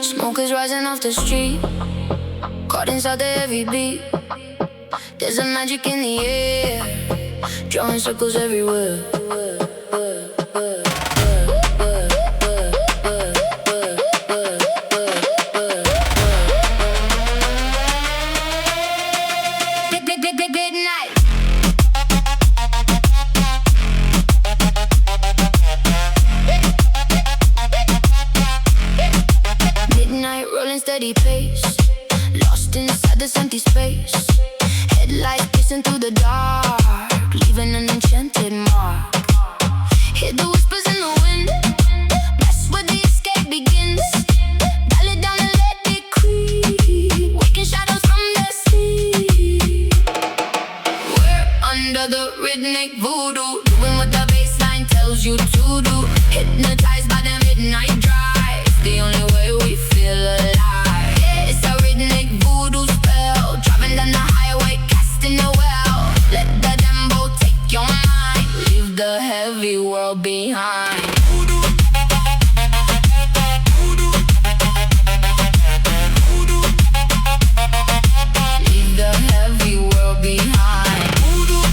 Smoke is rising off the street, caught inside the heavy beat. There's a magic in the air, drawing circles everywhere. Steady pace, lost inside this empty space. Headlights piercing through the dark, leaving an enchanted mark. Hear the whispers in the wind, that's where the escape begins. Dial it down and let it creep, waking shadows from their sleep. We're under the rhythmic voodoo, doing what the bassline tells you to do. Hypnotized by the midnight drive, it's the only way we feel alive. Down the highway, casting the well. Let the Dembow take your mind, leave the heavy world behind. Voodoo. Voodoo. Voodoo. Leave the heavy world behind. Voodoo.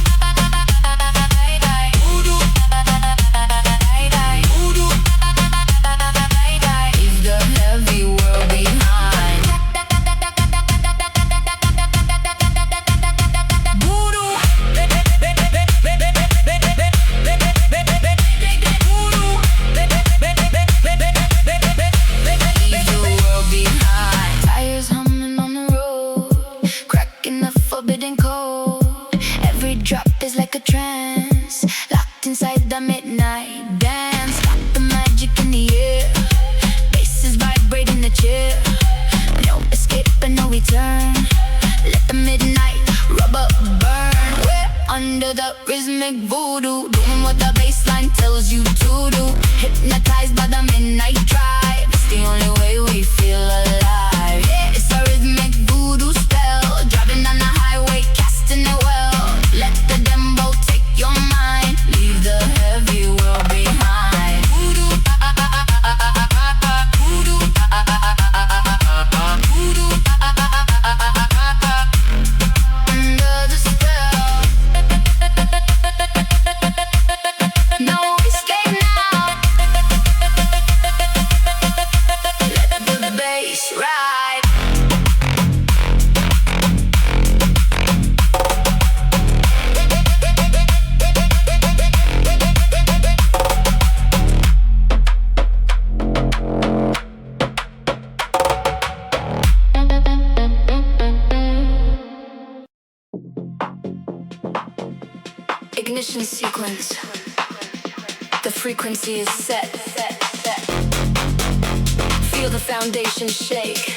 Voodoo. Voodoo. Leave the heavy world behind. Is like a trance, locked inside the midnight dance. Got the magic in the air, bass is vibrating the chair. No escape and no return, let the midnight rubber burn. We're under the rhythmic voodoo, doing what the bassline tells you to do. Hypnotized by the midnight drive, it's the only way we feel alive. Yeah, it's a rhythmic voodoo spell, driving down the highway, casting it well. Let the Dembow take your mind, leave the heavy world behind. Voodoo, voodoo, voodoo, under the spell. No escape now. Let the bass ride. Ignition sequence. The frequency is set. Feel the foundation shake.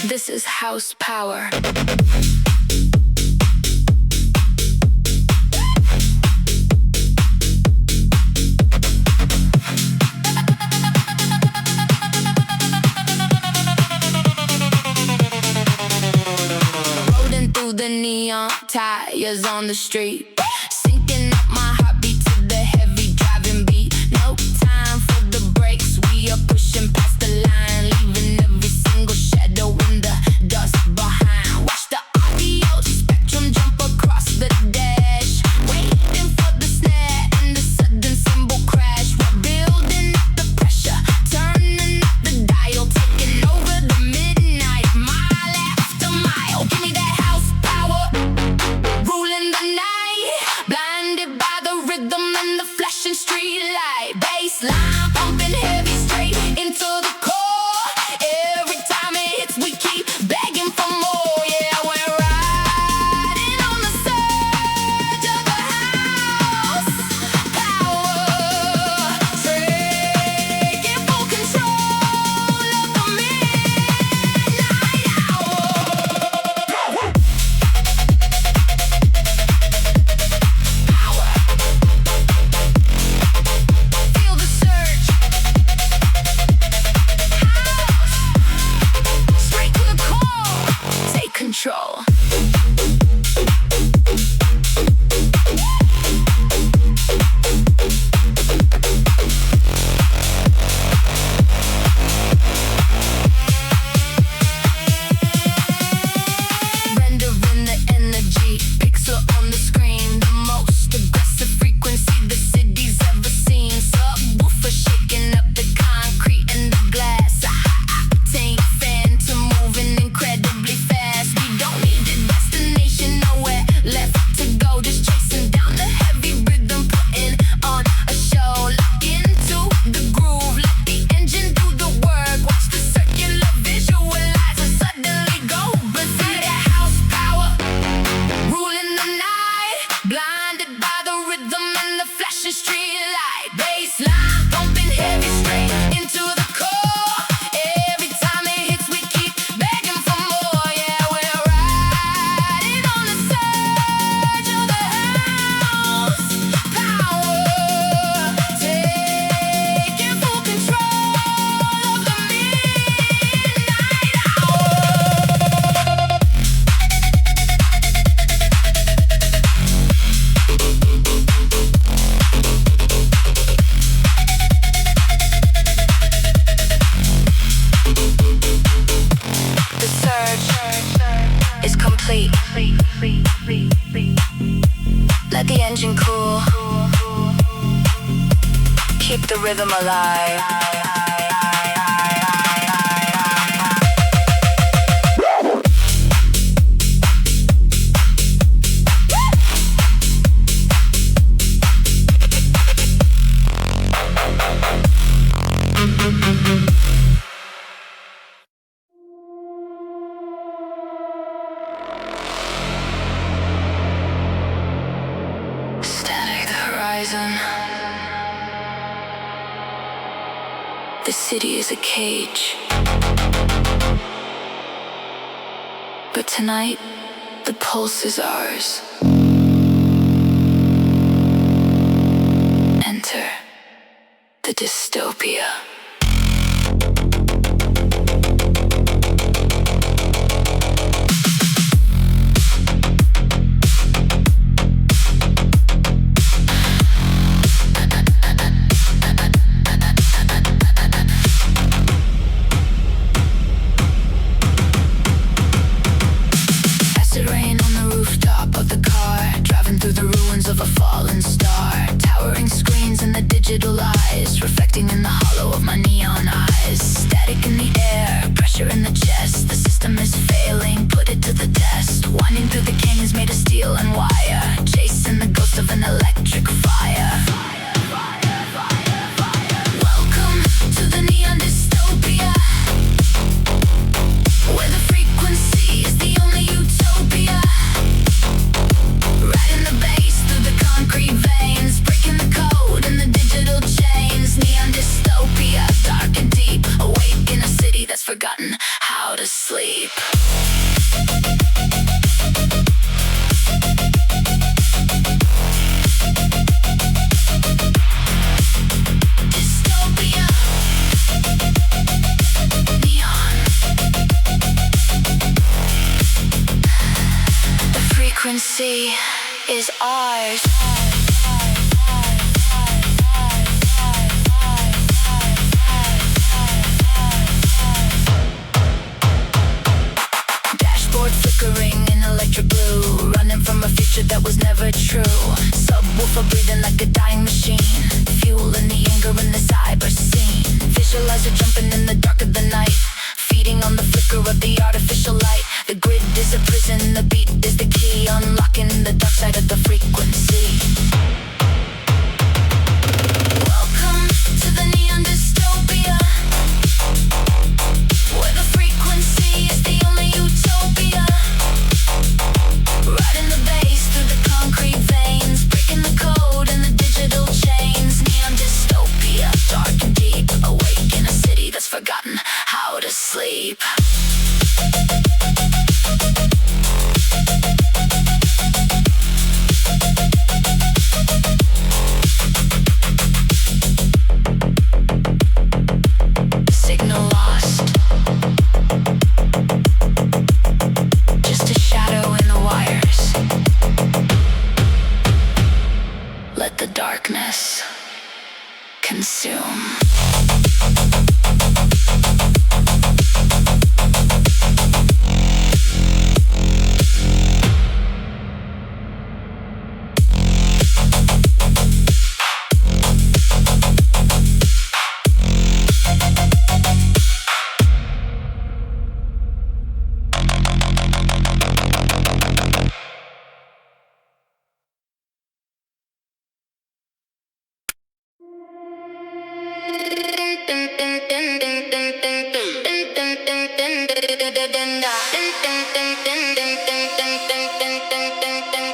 This is house power. Rolling through the neon tires on the street, syncing up my heartbeat to the heavy driving beat. No time for the brakes, we are pushing past the line, leaving every single shadow in the dust behind. Watch the audio spectrum jump across the dash, waiting for the snare and the sudden cymbal crash. We're building up the pressure, turning up the dial, taking over the midnight, mile after mile. Give me that house power, ruling the night, blinded by the rhythm and the flashing street light. Bassline pumping heavy straight into the core. Every time it hits, we keep begging for more. Yeah, we're riding on the surge of the house power, taking full control of the midnight hour. Feel the surge. House. Straight to the core. Take control. complete. Let the engine cool. Keep the rhythm alive. The city is a cage, but tonight the pulse is ours. Enter the dystopia. Of a fallen star, towering screens and the digital eyes, reflecting in the hollow of my neon eyes. Static in the air, pressure in the chest. The system is failing, put it to the test. Winding through the canyons made of steel and wire, chasing the ghost of an electric fire. Welcome to the neon dystopia, where the frequency is the only utopia. Riding the bass through the concrete veins, breaking the code in the digital chains. Neon dystopia, dark and deep, awake in a city that's forgotten how to sleep. Dystopia, neon. The frequency is ours. Dashboard flickering in electric blue, running from a future that was never true. Subwoofer breathing like a dying machine, fueling the anger in the cyber scene. Visualizer jumping in the dark of the night, feeding on the flicker of the artificial light. The grid is a prison, the beat is the key, unlocking the dark side of the frequency. Welcome to the neon dystopia, where the frequency is the only utopia. Riding the bass through the concrete veins, breaking the code in the digital chains. Neon dystopia, dark and deep, awake in a city that's forgotten how to sleep. Signal lost, just a shadow in the wires. Let the darkness consume.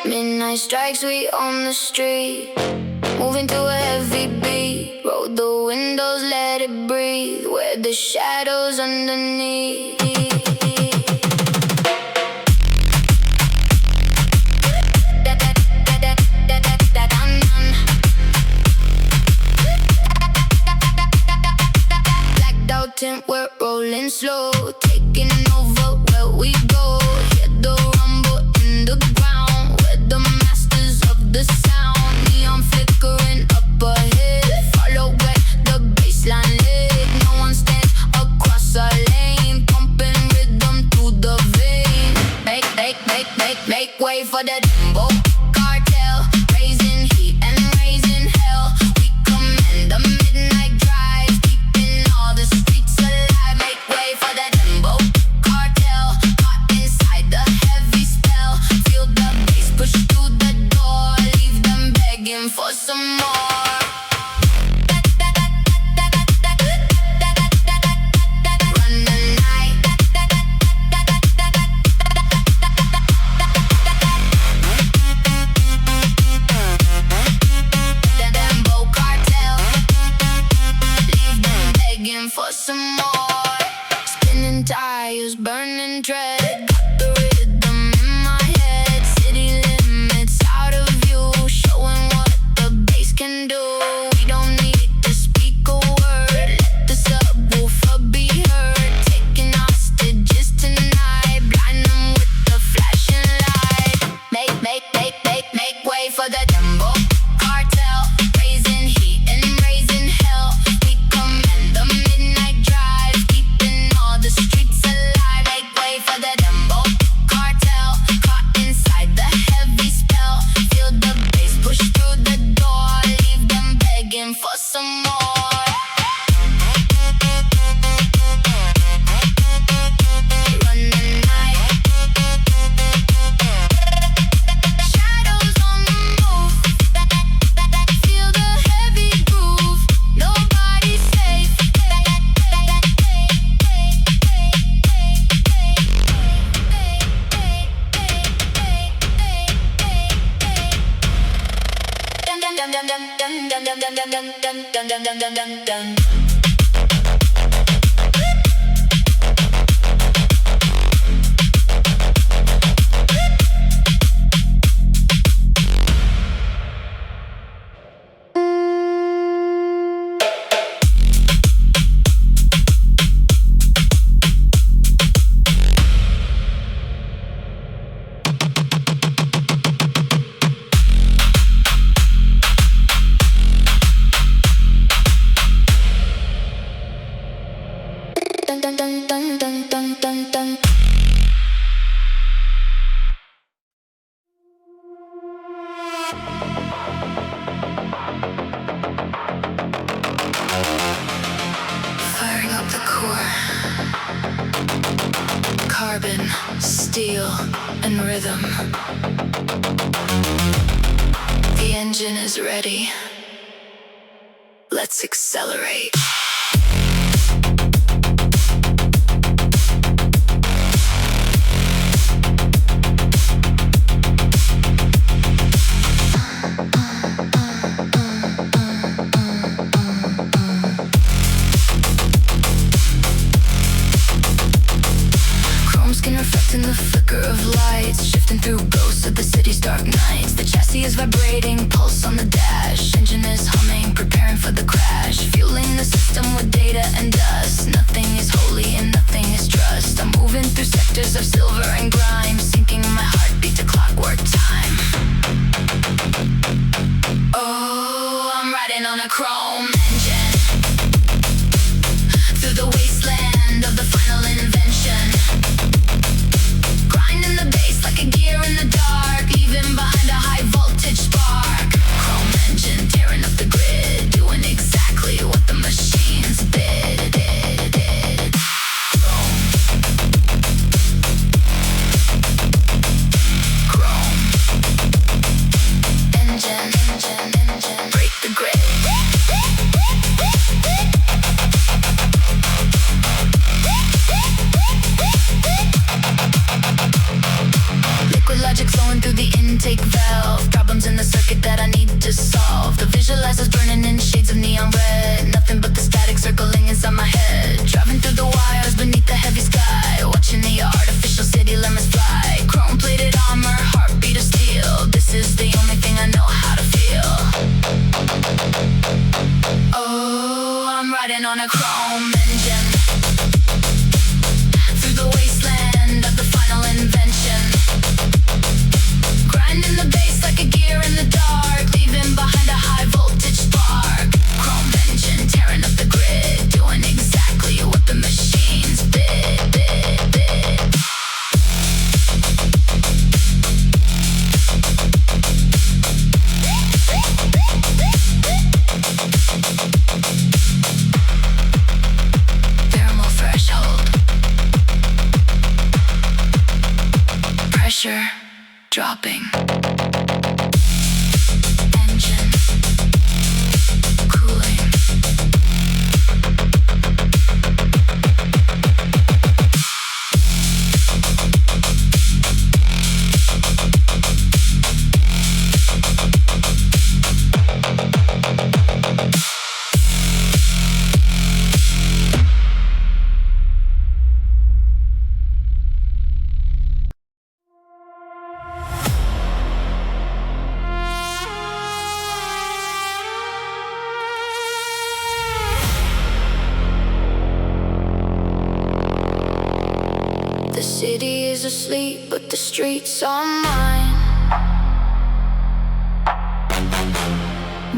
Midnight strikes, we on the street, moving to a heavy beat. Roll the windows, let it breathe, where the shadows underneath. Blacked out tent, we're rolling slow, taking over where we go. Hear the rumble in the ground, we're the masters of the sound. Neon flickering up ahead, follow where the baseline led. No one stands across our lane, pumping for the Dembow Cartel, raising heat and raising hell. We command the midnight drive, keeping all the streets alive. Make way for the Dembow Cartel, caught inside the heavy spell. Feel the bass push through the door, leave them begging for some more. For some more, spinning tires, burning dread. Got the rhythm in my head. City limits out of view, showing what the bass can do. We don't need to speak a word. Let the subwoofer be heard. Taking hostages tonight, blind them with the flashing light. Make way for the Dembow Cartel, raising heat and raising hell. We command the midnight drive, keeping all the streets alive. Make way for the Dembow Cartel, caught inside the heavy spell. Feel the bass push through the door, leave them begging for some more. Run the night, shadows on the move. Feel the heavy groove, nobody's safe. Dun. Firing up the core. Carbon, steel, and rhythm. The engine is ready. Let's accelerate. In the flicker of lights, shifting through ghosts of the city's dark nights. The chassis is vibrating, pulse on the dash. Engine is humming, preparing for the crash. Fueling the system with data and dust. Nothing is holy and nothing is trust. I'm moving through sectors of silver and grime, syncing my heartbeat to clockwork time. Oh, I'm riding on a chrome engine through the wasteland of the final invention. Grinding the bass like a gear in the dark, leaving behind a high voltage spark. Chrome engine tearing up the grid, doing exactly what the machines did. Chrome engine, break the grid. Liquid logic flowing through the intake valve. Problems in the circuit that I need to solve. The visualizer's burning in shades of neon red. Nothing but the static circling inside my head. Driving through the wires beneath the heavy sky, watching the artificial city lemons fly. Chrome plated armor, heartbeat of steel. This is the only thing I know how to feel. Oh, I'm riding on a chrome engine through the wasteland of the final invention. Grinding the bass like a gear in the dark, leaving behind a high voltage spark. Chrome engine tearing up the grid, doing exactly what the machines bid. pressure dropping. Engine cooling. The city is asleep, but the streets are mine.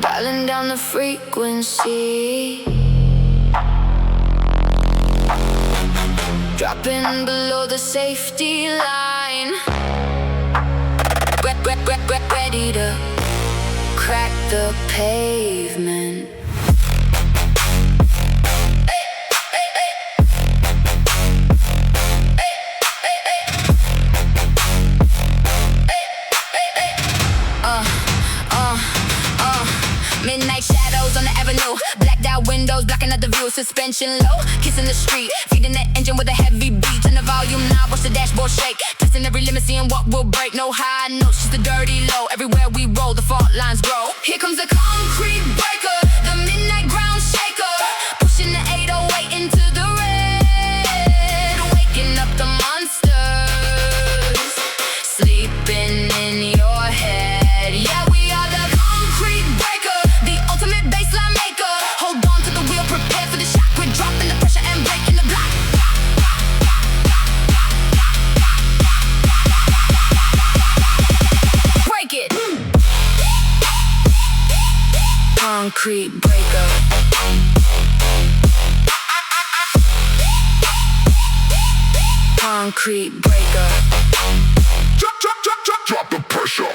Dialing down the frequency, dropping below the safety line. Ready to crack the pavement. Midnight shadows on the avenue, blacked out windows blocking out the view. Suspension low, kissing the street, feeding the engine with a heavy beat. Turn the volume now, watch the dashboard shake, testing every limit, seeing what will break. No high notes, just a dirty low. Everywhere we roll, the fault lines grow. Here comes the concrete breaker, the midnight ground shaker, pushing the 808 into the red, waking up the monsters sleeping in your head. Yeah, we are the concrete breaker, the ultimate baseline maker. Hold on to the wheel, prepare for the shock. We're dropping the pressure and breaking the block. Break it. Concrete breaker. Concrete breaker. Drop the pressure.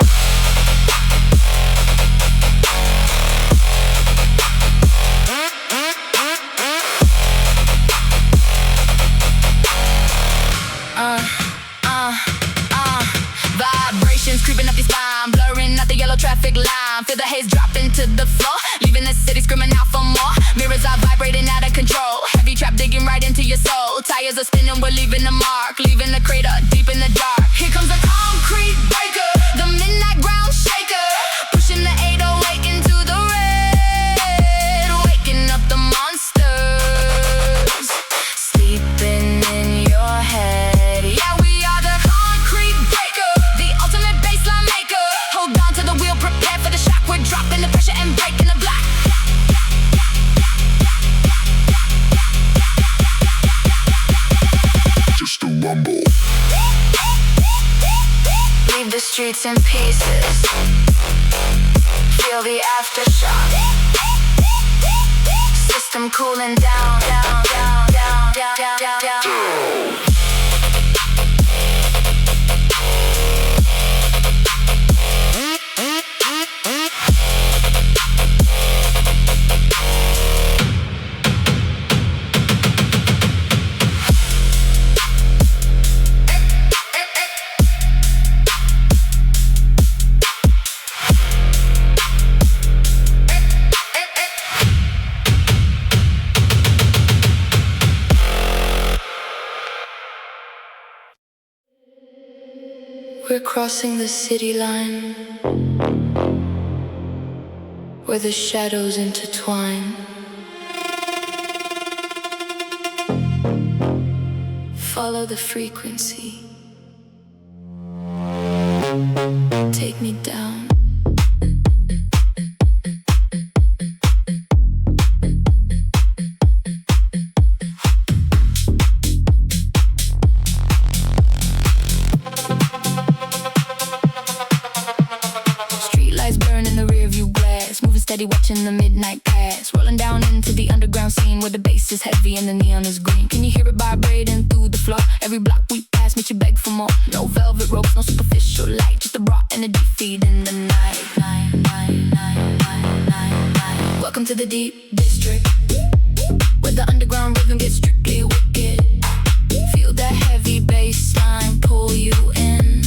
Vibrations creeping up your spine, blurring out the yellow traffic line. Feel the haze dropping to the floor, leaving the city screaming out for more. Mirrors are vibrating out of control, heavy trap digging right into your soul. Tires are spinning, we're leaving a mark, leaving the crater deep in the dark. Here comes the concrete breaker, the midnight ground shaker, pushing the 808 into the red, waking up the monsters sleeping in your head. Yeah, we are the concrete breaker, the ultimate baseline maker. Hold on to the wheel, prepare for the shock. We're dropping the pressure and breaking the block. Just a rumble. Leave the streets in pieces, feel the aftershock. System cooling down, down, down, down, down, down, down, down. We're crossing the city line, where the shadows intertwine. Follow the frequency, take me down. Steady watching the midnight pass, rolling down into the underground scene where the bass is heavy and the neon is green. Can you hear it vibrating through the floor? Every block we pass makes you beg for more. No velvet ropes, no superficial light, just a raw energy feeding the night. Welcome to the deep district, where the underground rhythm gets strictly wicked. Feel that heavy bass line pull you in.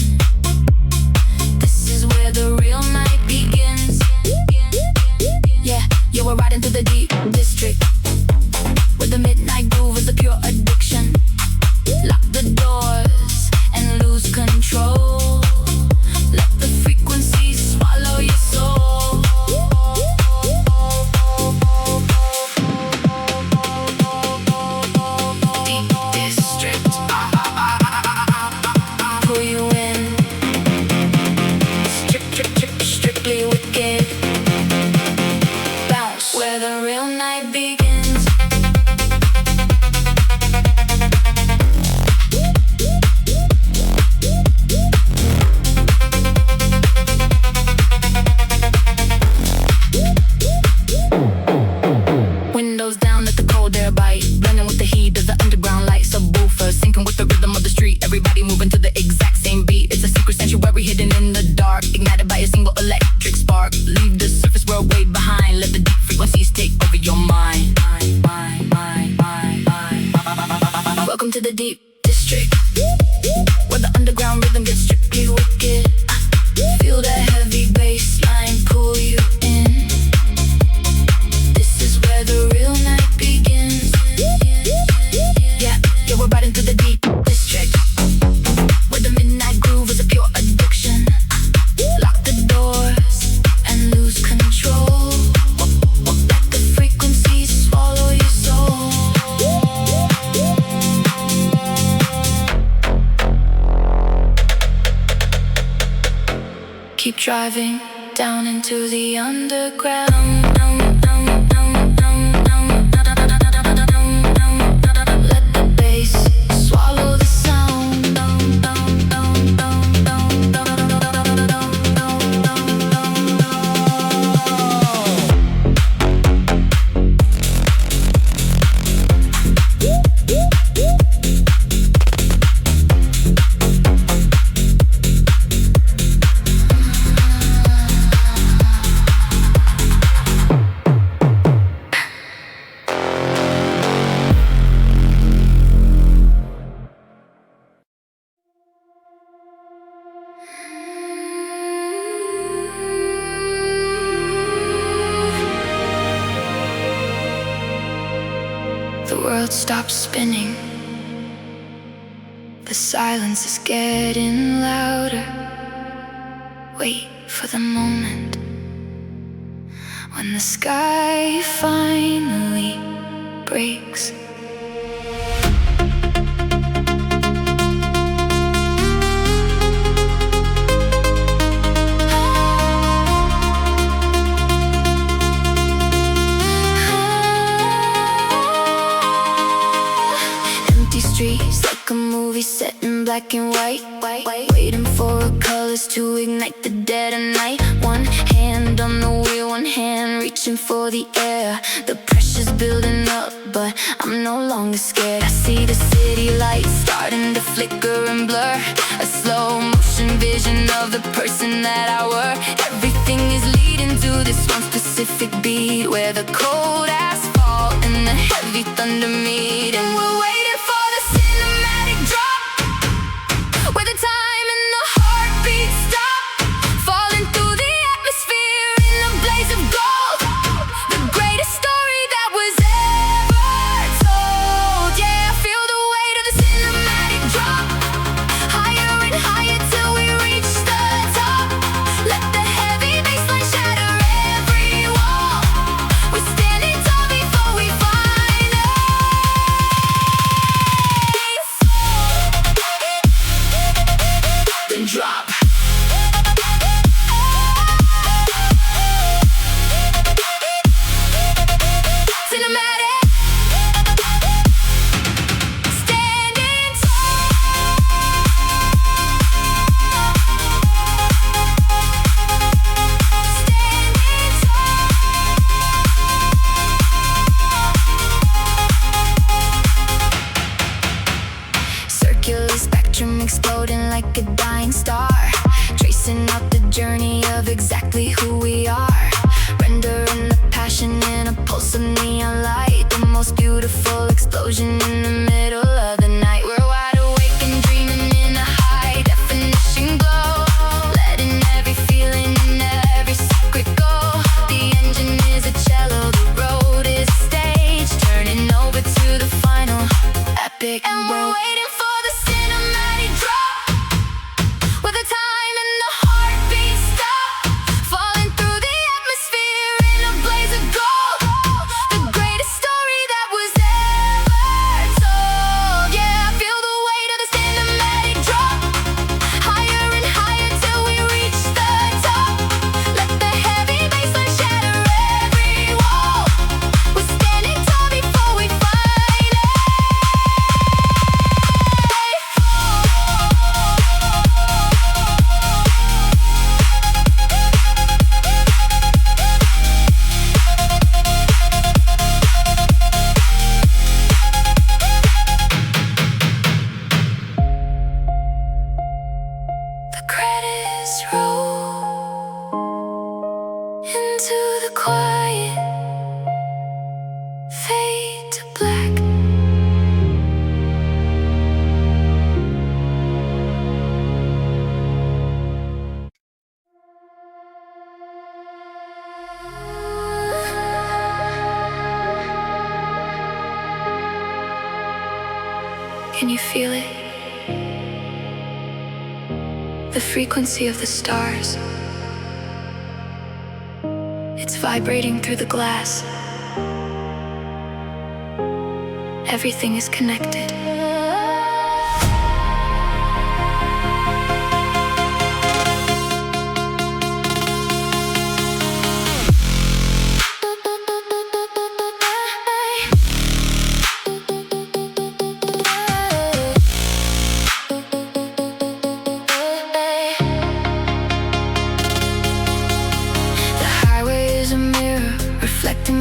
exact same beat. It's a secret sanctuary hidden in the dark, ignited by a single electric spark. Leave the surface world way behind, let the deep frequencies take over your mind. Welcome to the deep district, where the underground rhythm gets strictly wicked. Feel that heavy bass line pull you in. This is where the real night begins. Yeah, we're riding through the deep district, where the midnight groove is a pure addiction. Lock the doors and lose control. Let the frequencies swallow your soul. Keep driving down into the underground. Let the bass swallow the sound. The world stops spinning. The silence is getting louder. Wait for the moment when the sky finally breaks. Streets like a movie set in black and white, waiting for colors to ignite the dead of night. One hand on the wheel, one hand reaching for the air. The pressure's building up, but I'm no longer scared. I see the city lights starting to flicker and blur, a slow motion vision of the person that I were. Everything is leading to this one specific beat, where the cold asphalt and the heavy thunder meet. And we're waiting for the cinematic drop, where the time and the heartbeat stop, falling through the atmosphere in a blaze of gold. The greatest story that was ever told. Yeah, I feel the weight of the cinematic drop, higher and higher till we reach the top. Let the heavy bassline shatter every wall. We're standing tall before we finally then drop. Cinematic, standing tall. Standing tall. Circular spectrum exploding like a dying star, tracing out the journey of exactly who we are. Rendering the passion in a pulse of neon light, the most beautiful explosion in the middle of the night. We're wide awake and dreaming in a high definition glow, letting every feeling and every secret go. The engine is a cello, the road is a stage, turning over to the final epic. And we're waiting for the cinematic drop, where the time and the heartbeat stop, falling through the atmosphere in a blaze of gold. The greatest story that was ever told. Yeah, I this road into the quiet, fade to black. Can you feel it? The frequency of the stars. It's vibrating through the glass. Everything is connected.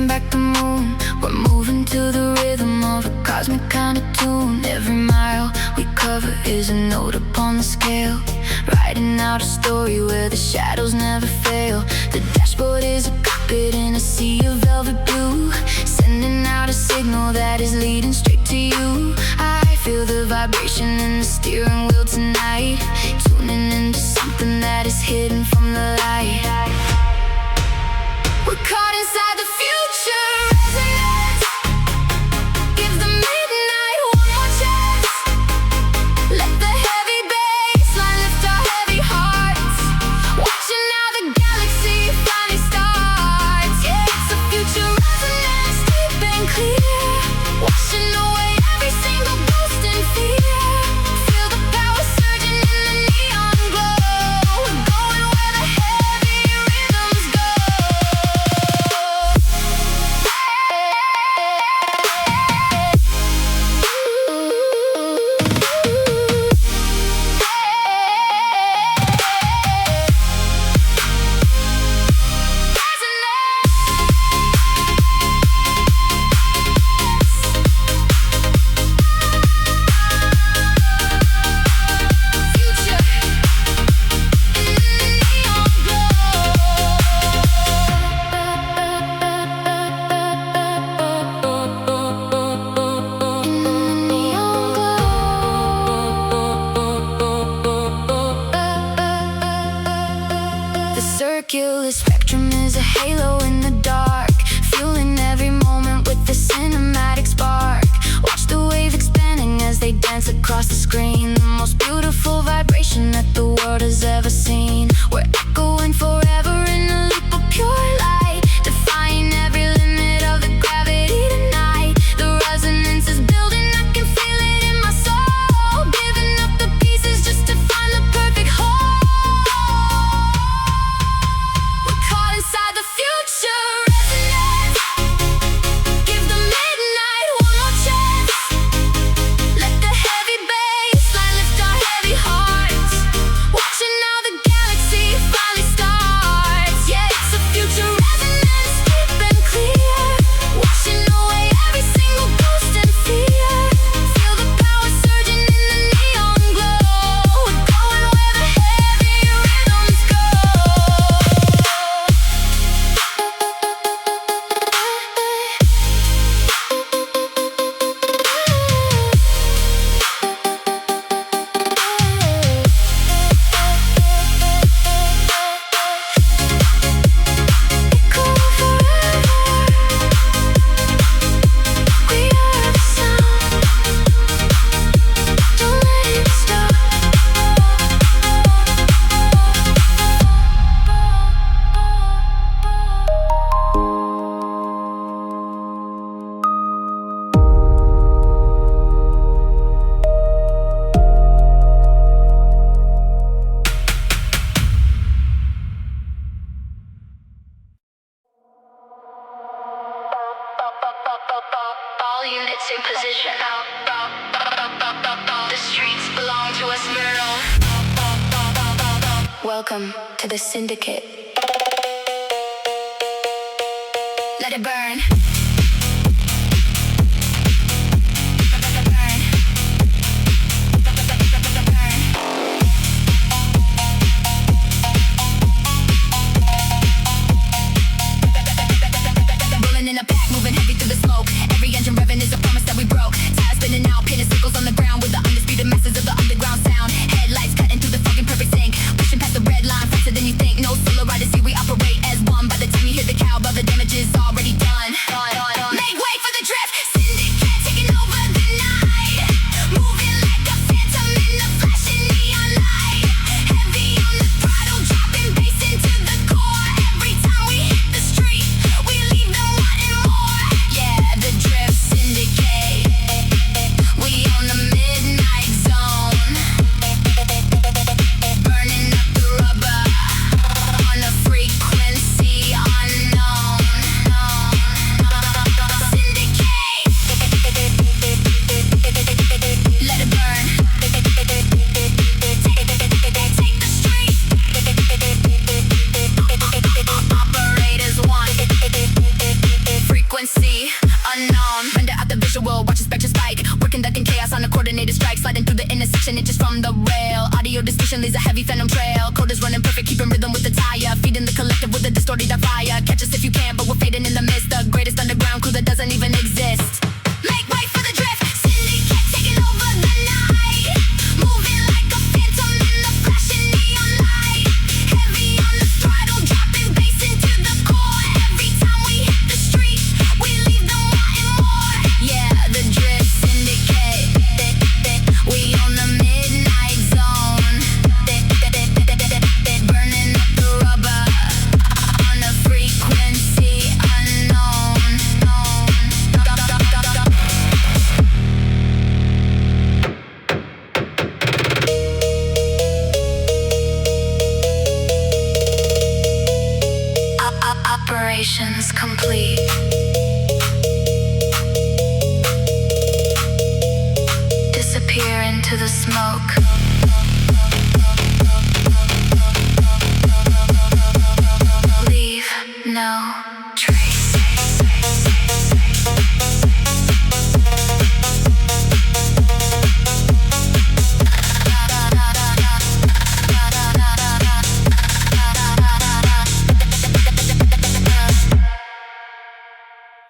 Back the moon, we're moving to the rhythm of a cosmic kind of tune. Every mile we cover is a note upon the scale, writing out a story where the shadows never fail. The dashboard is a cockpit in a sea of velvet blue, sending out a signal that is leading straight to you. I feel the vibration in the steering wheel tonight, tuning into something that is hidden from the light. We're caught inside the future resonance. Give the midnight one more chance. Let the heavy bass line lift our heavy hearts. Watching how the galaxy finally starts. Yeah, it's the future resonance, deep and clear, washing away every single ghost and fear. Feel the power surging in the neon glow. We're going where the heavy rhythms go. The circular spectrum is a halo in the dark, fueling every moment with the cinematic spark. Watch the wave expanding as they dance across the screen, the most beautiful vibration that the world has ever seen. We're echoing forever in a loop of pure light, defying every limit of the gravity tonight. The resonance is building, I can feel it in my soul, giving up the pieces just to find the perfect whole. We're caught inside the future resonance. Give the midnight one more chance. Let the heavy bass line lift our heavy hearts. Watching how the galaxy finally starts. Yeah, it's the future resonance, deep and clear, washing away every single ghost and fear. Feel the power surging in the neon glow. We're going where the heavy rhythms go. Echo forever. We are the sound. Don't let it stop. All units in position. The streets belong to us, Myrtle. Welcome to the Syndicate. Let it burn. Burn. distinction leaves a heavy phantom trail. Code is running perfect, keeping rhythm with the tire. Feeding the collective with a distorted fire. Catch us if you can, but we're fading in the mist. The greatest underground crew that doesn't even exist. Make way for the drift. Syndicate taking over the night. Moving like a phantom in the flashing neon light. Heavy on the throttle, dropping bass into the core. Every time we hit the street, we leave them wanting more. Yeah, the drift syndicate. We on the midnight zone. Burning up the rubber on a frequency unknown. Operations complete. Disappear into the smoke. Leave no